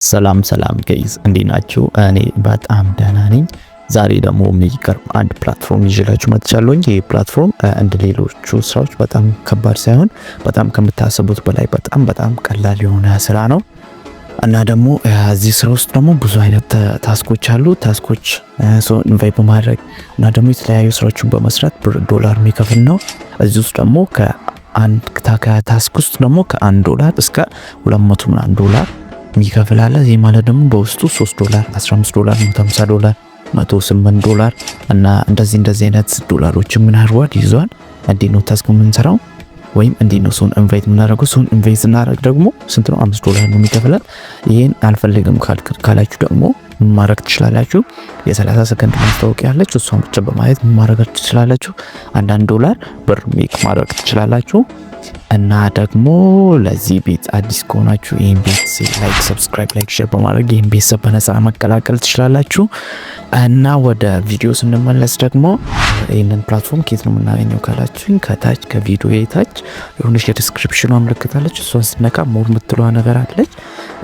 ሰላም ጋይዝ እንዴት ናችሁ? እኔ በጣም ደህና ነኝ። ዛሬ ደግሞ የሚገርም አንድ ፕላትፎርም ይዤላችሁ መጥቻለሁኝ። ይህ ፕላትፎርም እንደ ሌሎቹ ስራዎች በጣም ከባድ ሳይሆን በጣም ከምታስቡት በላይ በጣም ቀላል የሆነ ስራ ነው እና ደግሞ እዚህ ስራ ውስጥ ደግሞ ብዙ አይነት ታስኮች አሉ። ታስኮች ሰው ኢንቫይት በማድረግ እና ደግሞ የተለያዩ ስራዎችን በመስራት ዶላር የሚከፍል ነው። እዚህ ውስጥ ደግሞ ከታስክ ውስጥ ደግሞ $1 እስከ $200 የሚከፍል አለ። ይህ ማለት ደግሞ በውስጡ $3፣ $15፣ $150፣ $108 እና እንደዚህ አይነት ዶላሮችን ምን አድርጓል ይዟል። እንዴት ነው ታስክ የምንሰራው ወይም እንዴት ነው ሰውን ኢንቫይት የምናደርገው? ሰውን ኢንቫይት ስናደርግ ደግሞ ስንት ነው? $5 ነው የሚከፍላል። ይሄን አልፈልግም ካላችሁ ደግሞ ማድረግ ትችላላችሁ። የ30 ሰከንድ ማስታወቂያ ያለች እሷን ብቻ በማየት ማድረግ ትችላላችሁ። $1 ብር ሜክ ማድረግ ትችላላችሁ። እና ደግሞ ለዚህ ቤት አዲስ ከሆናችሁ ይህን ቤት ላይክ፣ ሰብስክራይብ፣ ሼር በማድረግ ይህን ቤተሰብ በነፃ መቀላቀል ትችላላችሁ። እና ወደ ቪዲዮ ስንመለስ ደግሞ ይህንን ፕላትፎርም ከየት ነው የምናገኘው ካላችሁኝ ከታች ከቪዲዮ የታች የሆነች የዲስክሪፕሽኗ ምልክት አለች። እሷን ስነካ ሞር የምትለዋ ነገር አለች።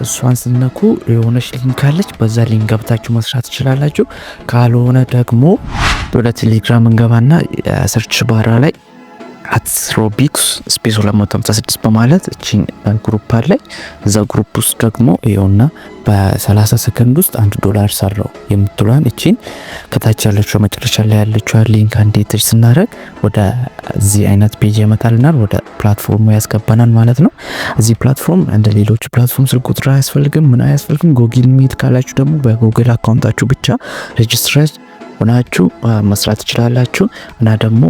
እሷን ስነኩ የሆነች ሊንክ አለች። በዛ ሊንክ ገብታችሁ መስራት ትችላላችሁ። ካልሆነ ደግሞ ወደ ቴሌግራም እንገባና ሰርች ባራ ላይ ሮቢክስ ስፔስ 256 በማለት እቺን ግሩፕ አለ። እዛ ግሩፕ ውስጥ ደግሞ ይኸውና በ30 ሰከንድ ውስጥ $1 ሰራው የምትሏን እቺን ከታች ያለችው መጨረሻ ላይ ያለችው ሊንክ አንዴ ተች ስናደርግ ወደ እዚህ አይነት ፔጅ ያመጣልናል። ወደ ፕላትፎርሙ ያስገባናል ማለት ነው። እዚህ ፕላትፎርም እንደ ሌሎች ፕላትፎርም ስልክ ቁጥር አያስፈልግም፣ ምን አያስፈልግም። ጉግል ሚት ካላችሁ ደግሞ በጉግል አካውንታችሁ ብቻ ሬጅስትሬት ሆናችሁ መስራት ትችላላችሁ። እና ደግሞ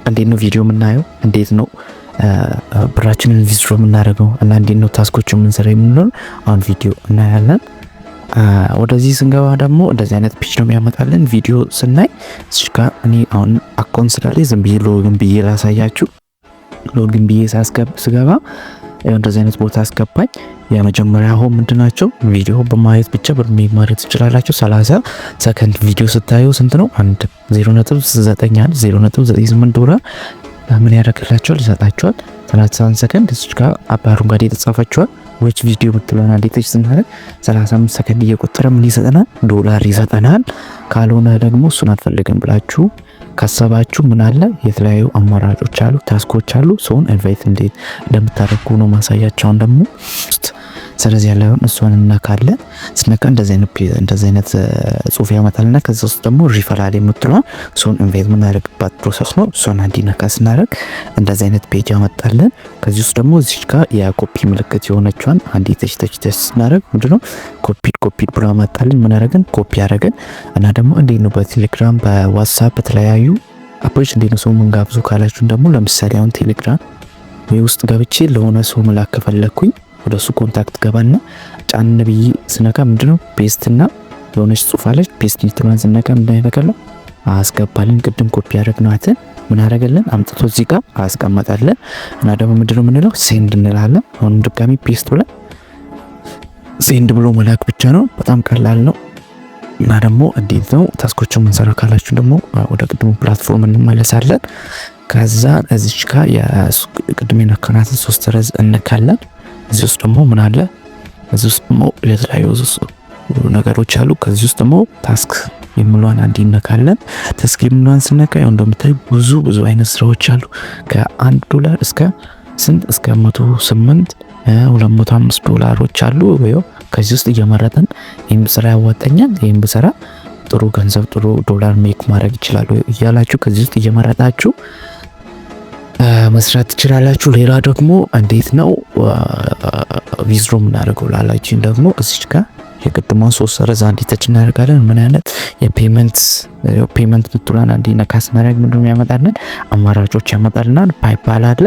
እንዴት ነው ቪዲዮ የምናየው፣ እንዴት ነው ብራችንን ቪዝድሮ የምናደርገው እና እንዴት ነው ታስኮችን የምንሰራ የምንለው አሁን ቪዲዮ እናያለን። ወደዚህ ስንገባ ደግሞ እንደዚህ አይነት ፔጅ ነው የሚያመጣልን። ቪዲዮ ስናይ እዚህ ጋር እኔ አሁን አካውንት ስላለኝ ዝም ብዬ ሎጊን ብዬ ላሳያችሁ። ሎጊን ብዬ ስገባ እንደዚህ አይነት ቦታ አስገባኝ። የመጀመሪያ ሆም ምንድናቸው? ቪዲዮ በማየት ብቻ ብር ማድረግ ትችላላችሁ። 30 ሰከንድ ቪዲዮ ስታዩ ስንት ነው? 0.91 ምን ያደርግላችኋል? ይሰጣችኋል። 30 ሰከንድ እዚህ ጋር አረንጓዴ የተጻፈችዋል ዊች ቪዲዮ ብትለና ዴቴች ስናደርግ 35 ሰከንድ እየቆጠረ ምን ይሰጠናል? $1 ይሰጠናል። ካልሆነ ደግሞ እሱን አትፈልግም ብላችሁ ካሰባችሁ ምን አለ የተለያዩ አማራጮች አሉ፣ ታስኮች አሉ። ሰውን ኢንቫይት እንዴት እንደምታደርጉ ነው ማሳያቸውን ደግሞ ስለዚህ ያለውን እሱን እናካለን። ስነካ እንደዚህ አይነት ጽሁፍ ያመጣልና ከዛ ውስጥ ደግሞ ሪፈራል የምትለው ሰውን ኢንቫይት የምናደርግባት ፕሮሰስ ነው። እሱን እንዲነካ ስናደርግ እንደዚህ አይነት ፔጅ ያመጣልን። ከዚህ ውስጥ ደግሞ እዚህ ጋር የኮፒ ምልክት የሆነችዋን አንዴ ተች ስናደርግ ምንድነው ኮፒድ ብሎ ያመጣልን። ምን ያደረገን ኮፒ ያደረገን እና ደግሞ እንዴት ነው በቴሌግራም በዋትስአፕ በተለያዩ አፖች እንዴት ነው ሰው መንጋብዙ ካላችሁን ደግሞ ለምሳሌ አሁን ቴሌግራም ውስጥ ገብቼ ለሆነ ሰው መላክ ከፈለኩኝ ወደ እሱ ኮንታክት ገባና ጫን ብዬ ስነካ ምንድነው ፔስት እና የሆነች ጽሁፍ አለች። ፔስት ምትሏን ስነካ ምንድነው ያደርጋለን? አስገባልን። ቅድም ኮፒ ያደረግናትን ምን ያደርጋለን? አምጥቶ እዚህ ጋር አስቀመጣለን። እና ደግሞ ምንድነው የምንለው? ሴንድ እንላለን። አሁን ድጋሚ ፔስት ብለን ሴንድ ብሎ መላክ ብቻ ነው። በጣም ቀላል ነው። እና ደግሞ እንዴት ነው ታስኮችን የምንሰራ ካላችሁ ደግሞ ወደ ቅድሙ ፕላትፎርም እንመለሳለን። ከዛ እዚች ጋር የቅድም የነካናትን 3 ረዝ እንካለን። እዚህ ውስጥ ደግሞ ምን አለ? እዚህ ውስጥ ደግሞ የተለያዩ ነገሮች አሉ። ከዚህ ውስጥ ደግሞ ታስክ የሚሏን አንድ ይነካለን። ታስክ የሚሏን ስነካ ያው እንደምታዩ ብዙ አይነት ስራዎች አሉ። $1 እስከ ስንት እስከ 108 $205 አሉ። ወይ ከዚህ ውስጥ እየመረጠን ይሄን ብሰራ ያዋጣኛል፣ ይሄን ብሰራ ጥሩ ገንዘብ ጥሩ ዶላር ሜክ ማድረግ ይችላል እያላችሁ ከዚህ ውስጥ እየመረጣችሁ መስራት ትችላላችሁ። ሌላ ደግሞ እንዴት ነው ቪዝድሮ የምናደርገው ላላችን ደግሞ እዚች ጋር የቅድሟን 3 ረዝ አንዴ ተች እናደርጋለን። ምን አይነት የፔመንት ምትሏን አንዴ ነካ ስናደርግ ምንድነው ያመጣልን? አማራጮች ያመጣልናል። ፓይፓል አለ፣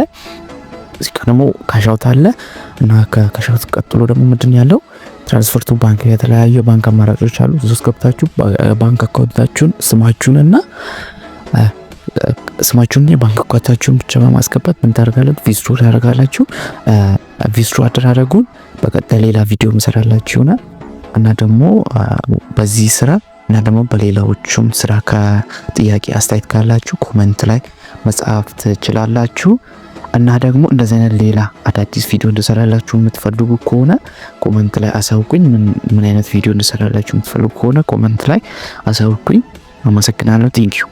እዚህ ጋር ደግሞ ካሻውት አለ እና ከካሻውት ቀጥሎ ደግሞ ምንድን ያለው ትራንስፈር ቱ ባንክ የተለያዩ ባንክ አማራጮች አሉ። እዚህ ውስጥ ገብታችሁ ባንክ አካውንታችሁን ስማችሁን የባንክ አካውንታችሁን ብቻ በማስገባት ምን ታደርጋላችሁ? ቪዝድሮ ታደርጋላችሁ። ቪዝድሮ አደራረጉን በቀጣይ ሌላ ቪዲዮ መሰራላችሁ ይሆናል። እና ደግሞ በዚህ ስራ እና ደግሞ በሌላዎቹም ስራ ከጥያቄ አስተያየት ካላችሁ ኮሜንት ላይ መጻፍ ትችላላችሁ። እና ደግሞ እንደዚህ አይነት ሌላ አዳዲስ ቪዲዮ እንድሰራላችሁ የምትፈልጉ ከሆነ ኮሜንት ላይ አሳውቁኝ። ምን አይነት ቪዲዮ እንድሰራላችሁ የምትፈልጉ ከሆነ ኮሜንት ላይ አሳውቁኝ። አመሰግናለሁ። ቴንኪዩ